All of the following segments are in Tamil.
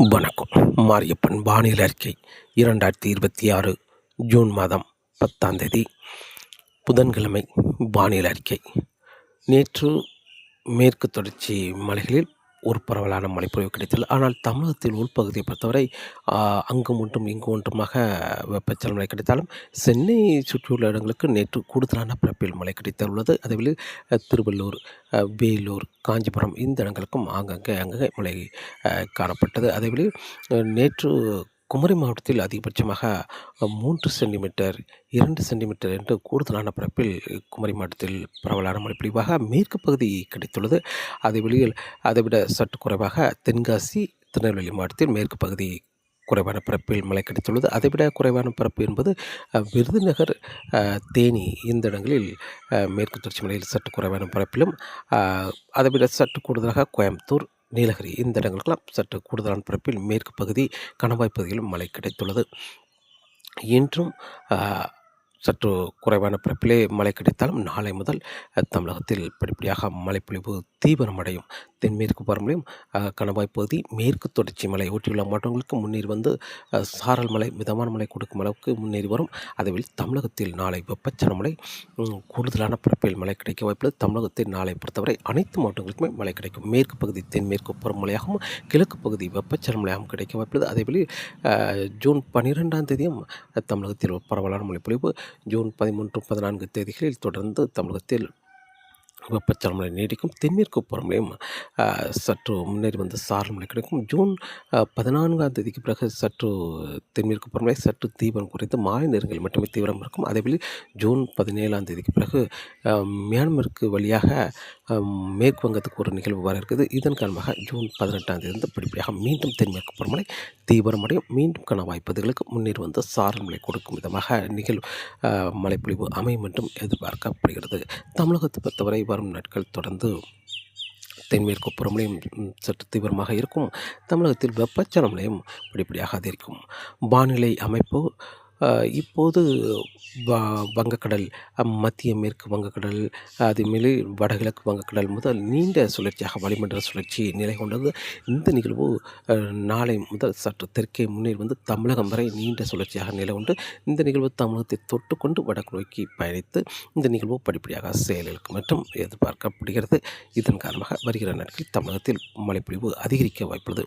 வணக்கம். மாரியப்பன் வானிலை அறிக்கை 2026 ஜூன் மாதம் 10ஆம் தேதி புதன்கிழமை வானிலை அறிக்கை. நேற்று மேற்கு தொடர்ச்சி மலைகளில் ஒரு பரவலான மழைப்பொழிவு கிடைத்தது. ஆனால் தமிழகத்தில் உள்பகுதியை பொறுத்தவரை அங்கும் ஒன்றும் இங்கு ஒன்றுமாக வெப்பச்சலன மழை கிடைத்தாலும் சென்னை சுற்றியுள்ள இடங்களுக்கு நேற்று கூடுதலான பரப்பில் மழை கிடைத்துள்ளது. அதேவேளை திருவள்ளூர், வேலூர், காஞ்சிபுரம் இந்த இடங்களுக்கும் அங்கங்கே மழை காணப்பட்டது. அதேவேளை நேற்று குமரி மாவட்டத்தில் அதிகபட்சமாக 3 சென்டிமீட்டர் 2 சென்டிமீட்டர் என்று கூடுதலான பரப்பில் குமரி மாவட்டத்தில் பரவலான மழை பொழிவாக மேற்கு பகுதி கிடைத்துள்ளது. அதைவிட சற்று குறைவாக தென்காசி, திருநெல்வேலி மாவட்டத்தில் மேற்கு பகுதி குறைவான பரப்பில் மழை கிடைத்துள்ளது. அதைவிட குறைவான பரப்பு என்பது விருதுநகர், தேனி இந்த இடங்களில் மேற்கு தொடர்ச்சி மலையில் சற்று குறைவான பரப்பிலும், அதைவிட சற்று கூடுதலாக கோயம்புத்தூர், நீலகிரி இந்த இடங்களுக்கெல்லாம் சற்று கூடுதலான பரப்பில் மேற்கு பகுதி கணவாய் பகுதியிலும் மழை கிடைத்துள்ளது. இன்றும் சற்று குறைவான பரப்பிலே மழை கிடைத்தாலும் நாளை முதல் தமிழகத்தில் படிப்படியாக மழைப்பொழிவு தீவிரமடையும். தென்மேற்கு பருவமழையும் கணவாய் பகுதி, மேற்கு தொடர்ச்சி மலை ஒட்டியுள்ள மாவட்டங்களுக்கு முன்னேறி வந்து சாரல் மழை, மிதமான மழை கொடுக்கும் அளவுக்கு முன்னேறி வரும். அதுவில் தமிழகத்தில் நாளை வெப்பச்சலன மழை கூடுதலான பரப்பில் மழை கிடைக்க வாய்ப்புள்ளது. தமிழகத்தில் நாளை பொறுத்தவரை அனைத்து மாவட்டங்களுக்குமே மழை கிடைக்கும். மேற்கு பகுதி தென்மேற்கு பருவமழையாகவும், கிழக்கு பகுதி வெப்பச்சலன மழையாகவும் கிடைக்க வாய்ப்புள்ளது. அதேவேளை ஜூன் 12ஆம் தேதியும் தமிழகத்தில் பரவலான மழைப்பொழிவு, ஜூன் 13, 14 தேதிகளில் தொடர்ந்து தமிழகத்தில் வெப்பச்சலன மழை நீடிக்கும். தென்மேற்கு பருவமழையும் சற்று முன்னேறி வந்து சாரல் மழை கிடைக்கும். ஜூன் 14ஆம் தேதிக்கு பிறகு சற்று தென்மேற்கு பருவமழை சற்று தீவிரம் குறைந்து மாலை நேரங்களில் மட்டுமே தீவிரம் இருக்கும். அதேவேளை ஜூன் 17ஆம் தேதிக்கு பிறகு மியான்மருக்கு வழியாக மேற்கு வங்கத்துக்கு ஒரு நிகழ்வு வர இருக்குது. இதன் காரணமாக ஜூன் 18ஆம் தேதி படிப்படியாக மீண்டும் தென்மேற்கு பருவமழை தீவிரமடையும். மீண்டும் கணவாய் பகுதிகளுக்கு முன்னேறி வந்து சாரல் மழை கொடுக்கும் விதமாக மழைப்பொழிவு அமையும் என்றும் எதிர்பார்க்கப்படுகிறது. தமிழகத்தை பொறுத்தவரை வரும் நாட்கள் தொடர்ந்து தென்மேற்கு பருவமழையும் சற்று தீவிரமாக இருக்கும். தமிழகத்தில் வெப்பச்சலன மழையும் படிப்படியாக அதிகரிக்கும். வானிலை அமைப்பு இப்போது வங்கக்கடல், மத்திய மேற்கு வங்கக்கடல், அதுமாரி வடகிழக்கு வங்கக்கடல் முதல் நீண்ட சுழற்சியாக வளிமண்டல சுழற்சி நிலை கொண்டது. இந்த நிகழ்வு நாளை முதல் சற்று தெற்கே முன்னேறி வந்து தமிழகம் வரை நீண்ட சுழற்சியாக நிலை கொண்டு இந்த நிகழ்வு தமிழகத்தை தொட்டுக்கொண்டு வடக்கு நோக்கி பயணித்து இந்த நிகழ்வு படிப்படியாக செயலுக்கு மற்றும் எதிர்பார்க்கப்படுகிறது. இதன் காரணமாக வருகிற நாட்களில் தமிழகத்தில் மழைப்பொழிவு அதிகரிக்க வாய்ப்புள்ளது.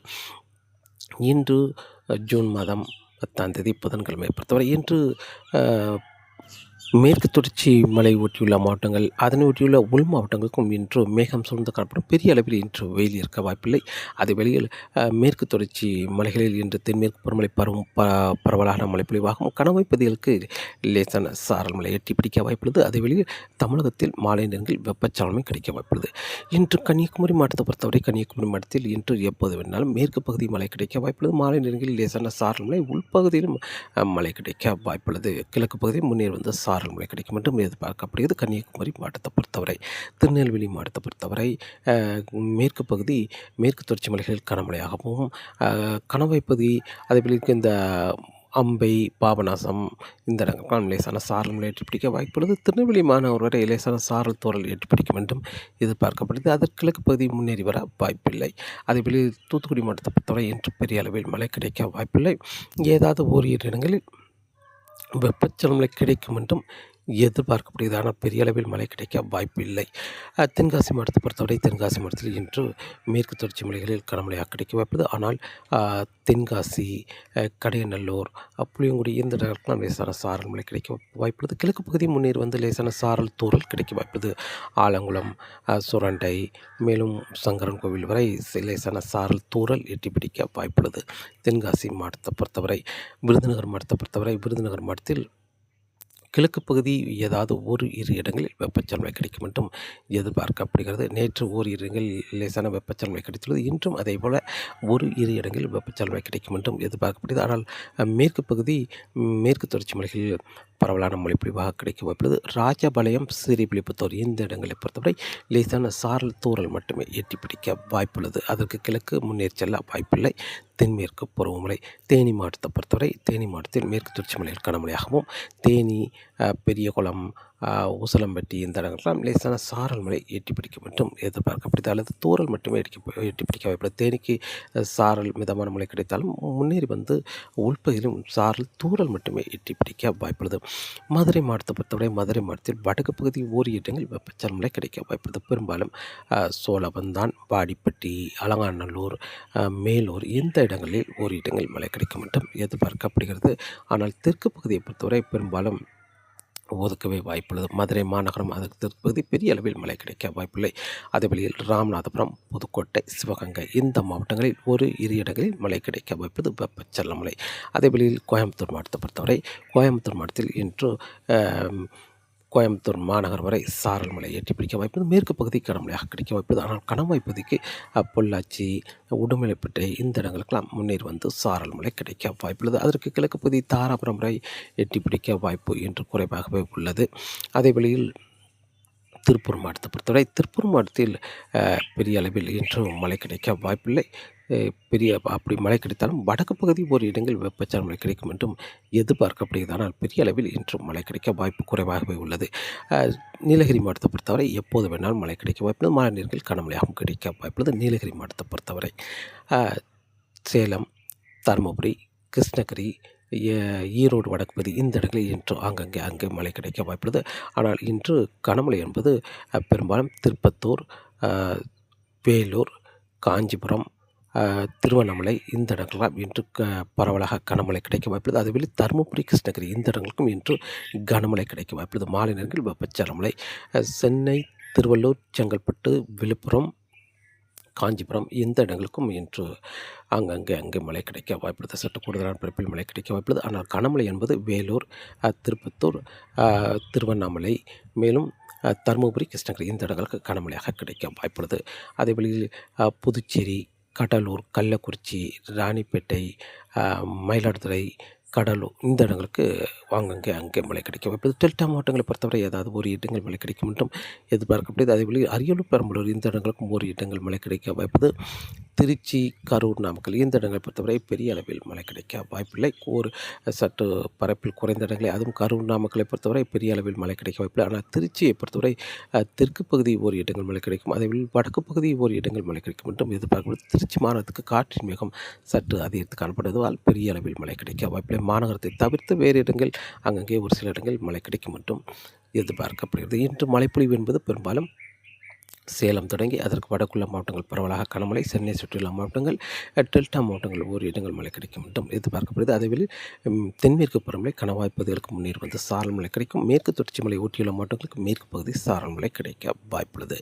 இன்று ஜூன் மாதம் 10ஆம் தேதி புதன்கிழமை பொறுத்தவரை இன்று மேற்கு தொடர்ச்சி மலை ஒட்டியுள்ள மாவட்டங்கள், அதனை ஒட்டியுள்ள உள் மாவட்டங்களுக்கும் இன்று மேகம் சூழ்ந்து காணப்படும். பெரிய அளவில் இன்று வெயில் இருக்க வாய்ப்பில்லை. அது வெளியில் மேற்கு தொடர்ச்சி மலைகளில் இன்று தென்மேற்கு பருவமழை பரவலான மழைப்பொழிவாகவும், கணவாய் பகுதிகளுக்கு லேசான சாரல் மழை எட்டி பிடிக்க வாய்ப்புள்ளது. அதே வெளியில் தமிழகத்தில் மாலை நேரங்களில் வெப்பச்சலனமே கிடைக்க வாய்ப்புள்ளது. இன்று கன்னியாகுமரி மாவட்டத்தை பொறுத்தவரை கன்னியாகுமரி மாவட்டத்தில் இன்று எப்போது வேணாலும் மேற்கு பகுதி மழை கிடைக்க வாய்ப்புள்ளது. மாலை நேரங்களில் லேசான சாரல் மழை, உள்பகுதியிலும் மழை கிடைக்க வாய்ப்புள்ளது. கிழக்கு பகுதியில் முன்னேறி வந்து சாரல் மழை கிடைக்கும் என்றும் எதிர்பார்க்கப்படுகிறது. கன்னியாகுமரி மாவட்டத்தை பொறுத்தவரை, திருநெல்வேலி மாவட்டத்தை பொறுத்தவரை மேற்கு பகுதி மேற்கு தொடர்ச்சி மலைகளில் கனமழையாகவும், கணவாய் பகுதி அதேபோல் இந்த அம்பை, பாபநாசம் இந்த இடங்களுக்கான லேசான சாரல் மழை எட்டி பிடிக்க வாய்ப்புள்ளது. திருநெல்வேலி மாநகர் வரை லேசான சாரல் தூறல் எட்டி பிடிக்கும் என்றும் எதிர்பார்க்கப்படுகிறது. அதற்கு கிழக்கு பகுதி முன்னேறி வர வாய்ப்பில்லை. அதேபோல் தூத்துக்குடி மாவட்டத்தை பொறுத்தவரை இன்று பெரிய அளவில் மழை கிடைக்க வாய்ப்பில்லை. ஏதாவது ஓரிரு இடங்களில் வெப்பச்சலன மழை கிடைக்கும் என்றும் எதிர்பார்க்கப்படுகிறது. ஆனால் பெரிய அளவில் மழை கிடைக்க வாய்ப்பில்லை. தென்காசி மாவட்டத்தை பொறுத்தவரை தென்காசி மாவட்டத்தில் இன்று மேற்கு தொடர்ச்சி மலைகளில் கனமழையாக கிடைக்க வாய்ப்புள்ளது. ஆனால் தென்காசி, கடையநல்லூர், புளியங்குடி இந்த இடங்களுக்கெல்லாம் லேசான சாரல் மழை கிடைக்க வாய்ப்புள்ளது. கிழக்கு பகுதி முன்னேறி வந்து லேசான சாரல் தூறல் கிடைக்க வாய்ப்புள்ளது. ஆலங்குளம், சுரண்டை, மேலும் சங்கரன் கோவில் வரை லேசான சாரல் தூறல் எட்டி பிடிக்க வாய்ப்புள்ளது. தென்காசி மாவட்டத்தை பொறுத்தவரை விருதுநகர் மாவட்டத்தில் கிழக்கு பகுதி ஏதாவது இரு இடங்களில் வெப்பச்சலன மழை கிடைக்கும் என்றும் எதிர்பார்க்கப்படுகிறது. நேற்று இரு இடங்களில் லேசான வெப்பச்சலன மழை கிடைத்துள்ளது. இன்றும் அதேபோல் இரு இடங்களில் வெப்பச்சலன மழை கிடைக்கும் என்றும் எதிர்பார்க்கப்படுகிறது. ஆனால் மேற்கு பகுதி மேற்கு தொடர்ச்சி மலைகளில் பரவலான மழைப்பொழிவாக கிடைக்க வாய்ப்புள்ளது. ராஜபாளையம், ஸ்ரீவில்லிபுத்தூர் இந்த இடங்களை பொறுத்தவரை லேசான சாரல் தூறல் மட்டுமே எட்டி பிடிக்க வாய்ப்புள்ளது. அதற்கு கிழக்கு முன்னேறி செல்ல வாய்ப்பில்லை. தென்மேற்கு பருவமழை. தேனி மாவட்டத்தை பொறுத்தவரை தேனி மாவட்டத்தில் மேற்கு தொடர்ச்சி மலையில் கனமழையாகவும், தேனி, பெரியகுளம், உசிலம்பட்டி இந்த இடங்களுக்கெல்லாம் லேசான சாரல் மழை எட்டி பிடிக்கும் என்றும் எதிர்பார்க்கப்படுது. அல்லது தூறல் மட்டுமே எட்டி பிடிக்க வாய்ப்புள்ளது. தேனிக்கு சாரல் மிதமான மழை கிடைத்தாலும் முன்னேறி வந்து உள்பகுதியிலும் சாரல் தூறல் மட்டுமே எட்டி பிடிக்க வாய்ப்புள்ளது. மதுரை மாவட்டத்தை பொறுத்தவரை மதுரை மாவட்டத்தில் வடக்கு பகுதி ஓரிரு இடங்கள் வெப்பச்சலன மழை கிடைக்க வாய்ப்புள்ளது. பெரும்பாலும் சோழவந்தான், வாடிப்பட்டி, அலங்காநல்லூர், மேலூர் இந்த இடங்களில் ஓரிரு இடங்கள் மழை கிடைக்கும் என்றும் எதிர்பார்க்கப்படுகிறது. ஆனால் தெற்கு பகுதியை பொறுத்தவரை பெரும்பாலும் ஒதுக்கவே வாய்ப்புள்ளது. மதுரை மாநகரம் அதற்கு தெற்கு பகுதி பெரிய அளவில் மழை கிடைக்க வாய்ப்பில்லை. அதே வழியில் ராமநாதபுரம், புதுக்கோட்டை, சிவகங்கை இந்த மாவட்டங்களில் ஒரு இரு இடங்களில் மழை கிடைக்க வாய்ப்பது வெப்பச்சலன மழை. அதே வழியில் கோயம்புத்தூர் மாவட்டத்தை பொறுத்தவரை கோயம்புத்தூர் மாவட்டத்தில் இன்று கோயம்புத்தூர் மாநகர் வரை சாரல் மழை எட்டி பிடிக்க வாய்ப்பது. மேற்கு பகுதி கனமழையாக கிடைக்க வாய்ப்பது. ஆனால் கணவாய் பகுதிக்கு பொள்ளாச்சி, உடுமலைப்பேட்டை இந்த இடங்களுக்கெல்லாம் முன்னேறி வந்து சாரல் மழை கிடைக்க வாய்ப்புள்ளது. அதற்கு கிழக்கு பகுதி தாராபுரம் வரை எட்டி பிடிக்க வாய்ப்பு என்று குறைவாகவே உள்ளது. அதே வழியில் திருப்பூர் மாவட்டத்தை பொறுத்தவரை திருப்பூர் மாவட்டத்தில் பெரிய அளவில் இன்று மழை கிடைக்க வாய்ப்பில்லை. அப்படி மழை கிடைத்தாலும் வடக்கு பகுதி ஒரு இடங்கள் வெப்பச்சலன மழை கிடைக்கும் என்றும் எதிர்பார்க்கப்படுகிறது. ஆனால் பெரிய அளவில் இன்று மழை கிடைக்க வாய்ப்பு குறைவாகவே உள்ளது. நீலகிரி மாவட்டத்தை பொறுத்தவரை எப்போது வேணாலும் மழை கிடைக்க வாய்ப்புள்ளது. மழை நீர்கள் கனமழையாகவும் கிடைக்க வாய்ப்புள்ளது. நீலகிரி மாவட்டத்தை பொறுத்தவரை சேலம், தருமபுரி, கிருஷ்ணகிரி, ஈரோடு வடக்கு பகுதி இந்த இடங்களில் இன்று அங்கே மழை கிடைக்க வாய்ப்புள்ளது. ஆனால் இன்று கனமழை என்பது பெரும்பாலும் திருப்பத்தூர், வேலூர், காஞ்சிபுரம், திருவண்ணாமலை இந்த இடங்கள்லாம் இன்று பரவலாக கனமழை கிடைக்க வாய்ப்புள்ளது. அதுவே தருமபுரி, கிருஷ்ணகிரி இந்த இடங்களுக்கும் இன்று கனமழை கிடைக்க வாய்ப்புள்ளது. மாலை நேரங்களில் வெப்பச்சலன மழை. சென்னை, திருவள்ளூர், செங்கல்பட்டு, விழுப்புரம், காஞ்சிபுரம் இந்த இடங்களுக்கும் இன்று அங்கே மழை கிடைக்க வாய்ப்புள்ளது. சற்று கூடுதலான பரப்பில் மழை கிடைக்க வாய்ப்புள்ளது. ஆனால் கனமழை என்பது வேலூர், திருப்பத்தூர், திருவண்ணாமலை, மேலும் தருமபுரி, கிருஷ்ணகிரி இந்த இடங்களுக்கு கனமழையாக கிடைக்க வாய்ப்புள்ளது. அதே வழியில் புதுச்சேரி, கடலூர், கள்ளக்குறிச்சி, ராணிப்பேட்டை, மயிலாடுதுறை, கடலூர் இந்த இடங்களுக்கு அங்கே மழை கிடைக்கும். இப்போ டெல்டா மாவட்டங்களை பொறுத்தவரை ஏதாவது ஒரு இடங்கள் மழை கிடைக்கும் என்றும் எதிர்பார்க்கப்படுது. அதேபோல் அரியலூர், பெரம்பலூர் இந்த இடங்களுக்கும் ஒரு இடங்கள் மழை கிடைக்க வாய்ப்புது. திருச்சி, கரூர், நாமக்கல் இந்த இடங்களை பொறுத்தவரை பெரிய அளவில் மழை கிடைக்க வாய்ப்பில்லை. ஒரு சற்று பரப்பில் குறைந்த இடங்களே, அதுவும் கரூர், நாமக்கலை பொறுத்தவரை பெரிய அளவில் மழை கிடைக்க வாய்ப்பில்லை. ஆனால் திருச்சியை பொறுத்தவரை தெற்கு பகுதி ஒரு இடங்கள் மழை கிடைக்கும். அதேபோல் வடக்கு பகுதி ஒரு இடங்கள் மழை கிடைக்கும் என்றும் எதிர்பார்க்கப்படுது. திருச்சி மாநகரத்துக்கு காற்றின் வேகம் சற்று அதிகரித்து காணப்படுவதால் பெரிய அளவில் மழை கிடைக்க வாய்ப்பில்லை. மாநகரத்தை தவிர்த்து வேறு இடங்கள் அங்கங்கே ஒரு சில இடங்கள் மழை கிடைக்கும் என்றும் எதிர்பார்க்கப்படுகிறது. இன்று மழைப்பொழிவு என்பது பெரும்பாலும் சேலம் தொடங்கி அதற்கு வடக்குள்ள மாவட்டங்கள் பரவலாக கனமழை, சென்னை சுற்றியுள்ள மாவட்டங்கள், டெல்டா மாவட்டங்கள் ஒரு இடங்கள் மழை கிடைக்கும் என்றும் எதிர்பார்க்கப்படுது. அதேவேளை தென்மேற்கு பருவமழை கணவாய் பகுதிகளுக்கு முன்னேறி வந்து சாரல் மழை கிடைக்கும். மேற்கு தொடர்ச்சி மலை ஒட்டியுள்ள மாவட்டங்களுக்கு மேற்கு பகுதி சாரல் மழை கிடைக்க வாய்ப்புள்ளது.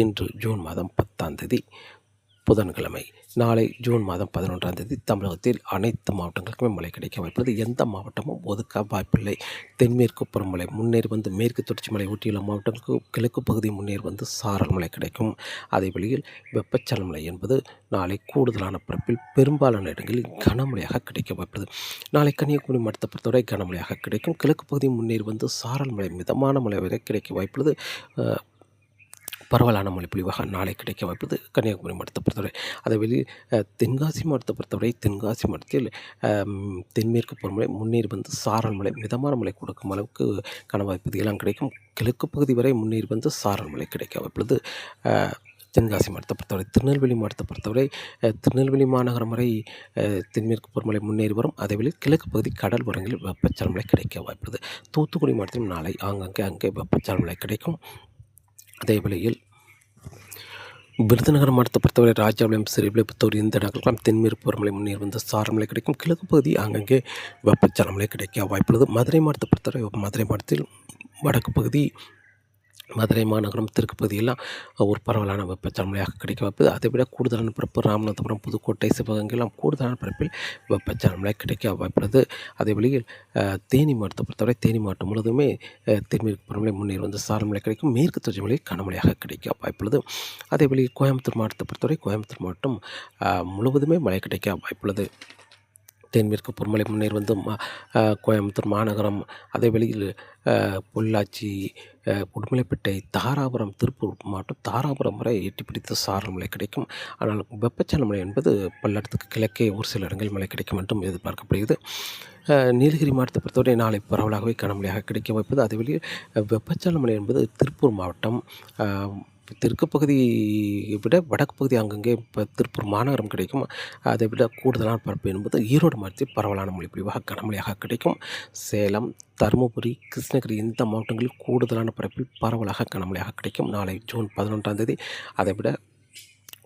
இன்று ஜூன் மாதம் 10ஆம் தேதி புதன்கிழமை. நாளை ஜூன் மாதம் 11ஆம் தேதி தமிழகத்தில் அனைத்து மாவட்டங்களுக்குமே மழை கிடைக்க வாய்ப்புள்ளது. எந்த மாவட்டமும் ஒதுக்க வாய்ப்பில்லை. தென்மேற்கு பருவமழை முன்னேறி வந்து மேற்கு தொடர்ச்சி மலை ஒட்டியுள்ள மாவட்டங்களுக்கு கிழக்கு பகுதி முன்னேறி வந்து சாரல் மழை கிடைக்கும். அதே வழியில் வெப்பச்சலன மழை என்பது நாளை கூடுதலான பரப்பில் பெரும்பாலான இடங்களில் கனமழையாக கிடைக்க வாய்ப்புள்ளது. நாளை கன்னியாகுமரி மாவட்டத்தை பொறுத்தவரை கனமழையாக கிடைக்கும். கிழக்கு பகுதி முன்னேறி வந்து சாரல் மழை மிதமான மழை வரை கிடைக்க வாய்ப்புள்ளது. பரவலான மழை பொழிவாக நாளை கிடைக்க வாய்ப்புது கன்னியாகுமரி மாவட்டத்தை பொறுத்தவரை. அதை வெளியே தென்காசி மாவட்டத்தை பொறுத்தவரை தென்காசி மாவட்டத்தில் தென்மேற்கு பருவமழை முன்னேறி வந்து சாரல் மழை மிதமான மழை கொடுக்கும் அளவுக்கு கனவாய்ப்பகுதியெல்லாம் கிடைக்கும். கிழக்கு பகுதி வரை முன்னேறி வந்து சாரல் மழை கிடைக்க வாய்ப்புள்ளது தென்காசி மாவட்டத்தை பொறுத்தவரை. திருநெல்வேலி மாவட்டத்தை பொறுத்தவரை திருநெல்வேலி மாநகரம் வரை தென்மேற்கு பருவமழை முன்னேறி வரும். அதேவேளை கிழக்கு பகுதி கடல் ஓரங்களில் வெப்பச்சலன மழை கிடைக்க வாய்ப்புள்ளது. தூத்துக்குடி மாவட்டத்திலும் நாளை அங்கே வெப்பச்சலன மழை கிடைக்கும். அதே வேளையில் விருதுநகர் மாவட்டத்தை பொறுத்தவரை ராஜாபாளையம், ஸ்ரீவில்லிபுத்தூர் இந்த இடங்களுக்கெல்லாம் தென்மேற்கு பருவமழை முன்னேறி வந்து சாரல் மழை கிடைக்கும். கிழக்கு பகுதி அங்கங்கே வெப்பச்சலன மழை கிடைக்க வாய்ப்புள்ளது. மதுரை மாவட்டத்தை பொறுத்தவரை மதுரை மாவட்டத்தில் வடக்கு பகுதி, மதுரை மாநகரம், தெற்கு பகுதியெல்லாம் ஒரு பரவலான வெப்பச்சலன மழையாக கிடைக்க வாய்ப்புது. அதை விட கூடுதலான பரப்பு ராமநாதபுரம், புதுக்கோட்டை, சிவகங்கையெல்லாம் கூடுதலான பரப்பில் வெப்பச்சலன மழை கிடைக்க வாய்ப்புள்ளது. அதே வழியில் தேனி மாவட்டத்தை பொறுத்தவரை தேனி மாவட்டம் முழுவதுமே தென்மேற்கு பருவமழை முன்னேறி வந்து சாரல் மழை கிடைக்கும். மேற்கு தொடர்ச்சி மழை கனமழையாக கிடைக்க வாய்ப்புள்ளது. அதே வழியில் கோயம்புத்தூர் மாவட்டத்தை பொறுத்தவரை கோயம்புத்தூர் மாவட்டம் முழுவதுமே மழை கிடைக்க வாய்ப்புள்ளது. தென்மேற்கு பருவமழை முன்னேறி வந்து கோயம்புத்தூர் மாநகரம், அதே வெளியில் பொள்ளாச்சி, உடுமலைப்பேட்டை, தாராபுரம், திருப்பூர் மாவட்டம் தாராபுரம் வரை எட்டி பிடித்த சாரல் மழை கிடைக்கும். ஆனால் வெப்பச்சலன மழை என்பது பல்லடத்துக்கு கிழக்கே ஒரு சில இடங்கள் மழை கிடைக்கும் என்றும் எதிர்பார்க்கப்படுகிறது. நீலகிரி மாவட்டத்தை பொறுத்தவரை நாளை பரவலாகவே கனமழையாக கிடைக்க வாய்ப்பது. அதே வழியில் வெப்பச்சலன மழை என்பது திருப்பூர் மாவட்டம், தெற்கு பகுதியை விட வடக்கு பகுதி அங்கங்கே இப்போ திருப்பூர் மாநகரம் கிடைக்கும். அதை விட கூடுதலான பரப்பு என்பது ஈரோடு மாவட்டத்தில் பரவலான மழை பொழிவாக கனமழையாக கிடைக்கும். சேலம், தருமபுரி, கிருஷ்ணகிரி இந்த மாவட்டங்களில் கூடுதலான பரப்பில் பரவலாக கனமழையாக கிடைக்கும். நாளை ஜூன் 11ஆம் தேதி அதை விட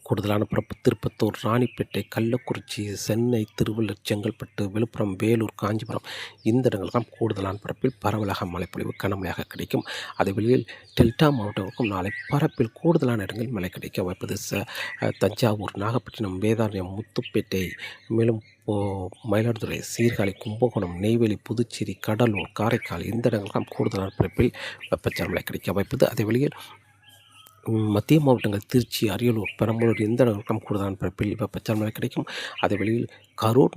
கூடுதலான பரப்பு திருப்பத்தூர், ராணிப்பேட்டை, கள்ளக்குறிச்சி, சென்னை, திருவள்ளூர், செங்கல்பட்டு, விழுப்புரம், வேலூர், காஞ்சிபுரம் இந்த இடங்களுக்கெல்லாம் கூடுதலான பரப்பில் பரவலாக மழைப்பொழிவு கனமழையாக கிடைக்கும். அதே வழியில் டெல்டா மாவட்டங்களுக்கும் நாளை பரப்பில் கூடுதலான இடங்களில் மழை கிடைக்க வாய்ப்பது. தஞ்சாவூர், நாகப்பட்டினம், வேதாரண்யம், முத்துப்பேட்டை, மேலும் மயிலாடுதுறை, சீர்காழி, கும்பகோணம், நெய்வேலி, புதுச்சேரி, கடலூர், காரைக்கால் இந்த இடங்களுக்கெல்லாம் கூடுதலான பரப்பில் வெப்பச்சலன மழை கிடைக்க வாய்ப்பது. அதே வழியில் மத்திய மாவட்டங்கள் திருச்சி, அரியலூர், பெரம்பலூர் இந்த இடங்களுக்கும் கூடுதலான பரப்பில் வெப்பச்சலன மழை கிடைக்கும். அதே வழியில் கரூர்,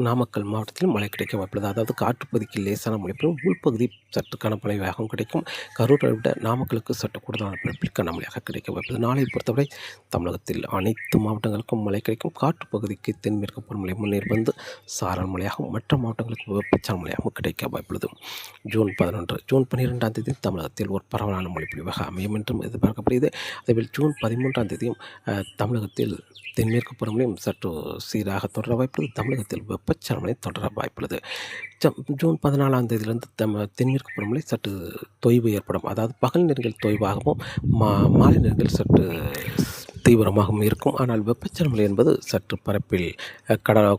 நாமக்கல் மாவட்டத்திலும் மழை கிடைக்க வாய்ப்புள்ளது. அதாவது காற்றுப்பகுதிக்கு லேசான மழை பெய்யும், உள்பகுதி சற்று கனமழையாகவும் கிடைக்கும். கரூரை விட நாமக்கலுக்கு சற்று கூடுதலான பரப்பில் கனமழையாக கிடைக்க வாய்ப்புள்ளது. நாளை பொறுத்தவரை தமிழகத்தில் அனைத்து மாவட்டங்களுக்கும் மழை கிடைக்கும். காற்றுப்பகுதிக்கு தென்மேற்கு பருவமழை முன்னேறி வந்து சாரல் மழையாகவும் மற்ற மாவட்டங்களுக்கு வெப்பச்சலன மழையாகவும் கிடைக்க வாய்ப்புள்ளது. ஜூன் 12ஆம் தேதி தமிழகத்தில் ஒரு பரவலான மழை பொழிவாக அமையும் என்றும் எதிர்பார்க்கப்படுகிறது. அதேபோல் ஜூன் 13ஆம் தேதியும் தமிழகத்தில் தென்மேற்கு பருவமழையும் சற்று சீராக தொடர வாய்ப்புள்ளது. தமிழகத்தில் வெப்பச்சலன மழை தொடர வாய்ப்புள்ளது. ஜூன் 14ஆம் தேதியிலிருந்து தென்மேற்கு பருவமழை சற்று தொய்வு ஏற்படும். அதாவது பகல் நேரங்கள் தொய்வாகவும் மாலை நேரங்கள் சற்று தீவிரமாகவும் இருக்கும். ஆனால் வெப்பச்சலன மழை என்பது சற்று பரப்பில்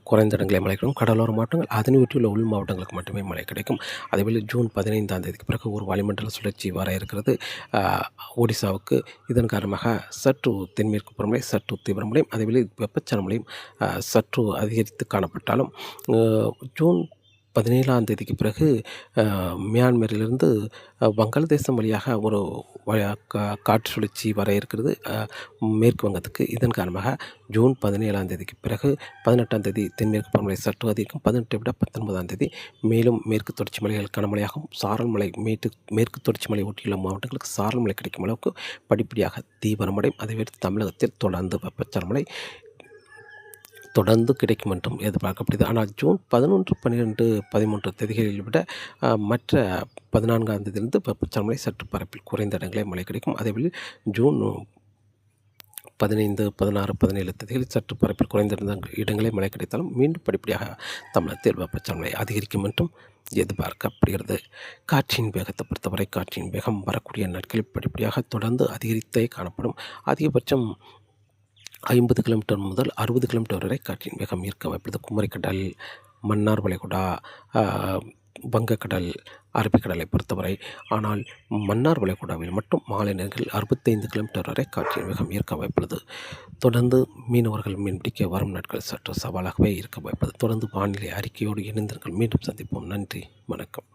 குறைந்த இடங்களை மழை கிடைக்கும். கடலோர மாவட்டங்கள் அதனை ஒட்டியுள்ள உள் மாவட்டங்களுக்கு மட்டுமே மழை கிடைக்கும். அதேபோல் ஜூன் 15ஆம் தேதிக்கு பிறகு ஒரு வளிமண்டல சுழற்சி வர இருக்கிறது ஒடிசாவுக்கு. இதன் காரணமாக சற்று தென்மேற்கு பருவமழை சற்று தீவிரமடையும். அதேபோல் வெப்பச்சலன மழையும் சற்று அதிகரித்து காணப்பட்டாலும் ஜூன் 17ஆம் தேதிக்கு பிறகு மியான்மரிலிருந்து வங்காளதேசம் வழியாக ஒரு காற்று சுழற்சி வர இருக்கிறது மேற்கு வங்கத்துக்கு. இதன் காரணமாக ஜூன் 17ஆம் தேதிக்கு பிறகு 18ஆம் தேதி தென்மேற்கு பருவமழை சற்று அதிகம். 18 விட 19ஆம் தேதி மேலும் மேற்கு தொடர்ச்சி மலைகள் கனமழையாகவும் சாரல் மலை மேற்கு தொடர்ச்சி மலை ஒட்டியுள்ள மாவட்டங்களுக்கு சாரல் மழை கிடைக்கும் அளவுக்கு படிப்படியாக தீவிரமடையும். அதைவிட்டு தமிழகத்தில் தொடர்ந்து வெப்பச்சலன மழை தொடர்ந்து கிடைக்கும் என்றும் எதிர்பார்க்கப்படுகிறது. ஆனால் ஜூன் 11, 12, 13 தேதிகளில் விட மற்ற 14ஆம் தேதியிலிருந்து வெப்பச்சலன மழை சற்று பரப்பில் குறைந்த இடங்களே மழை கிடைக்கும். அதேபோல் ஜூன் 15, 16, 17 தேதிகளில் சற்று பரப்பில் குறைந்த இடங்களே மழை கிடைத்தாலும் மீண்டும் படிப்படியாக தமிழகத்தில் வெப்பச்சலன மழை அதிகரிக்கும் என்றும் எதிர்பார்க்கப்படுகிறது. காற்றின் வேகத்தை பொறுத்தவரை காற்றின் வேகம் வரக்கூடிய நாட்களில் படிப்படியாக தொடர்ந்து அதிகரித்தே காணப்படும். அதிகபட்சம் 50 கிலோமீட்டர் முதல் 60 கிலோமீட்டர் வரை காற்றின் வேகம் இருக்க வாய்ப்புள்ளது. குமரிக்கடல், மன்னார் வளைகுடா, வங்கக்கடல், அரபிக்கடலை பொறுத்தவரை. ஆனால் மன்னார் வளைகுடாவில் மட்டும் மாலை நேரங்களில் 65 கிலோமீட்டர் வரை காற்றின் வேகம் இருக்க வாய்ப்புள்ளது. தொடர்ந்து மீனவர்கள் மீன்பிடிக்க வரும் நாட்கள் சற்று சவாலாகவே இருக்க வாய்ப்புள்ளது. தொடர்ந்து வானிலை அறிக்கையோடு இணைந்திருங்கள். மீண்டும் சந்திப்போம். நன்றி, வணக்கம்.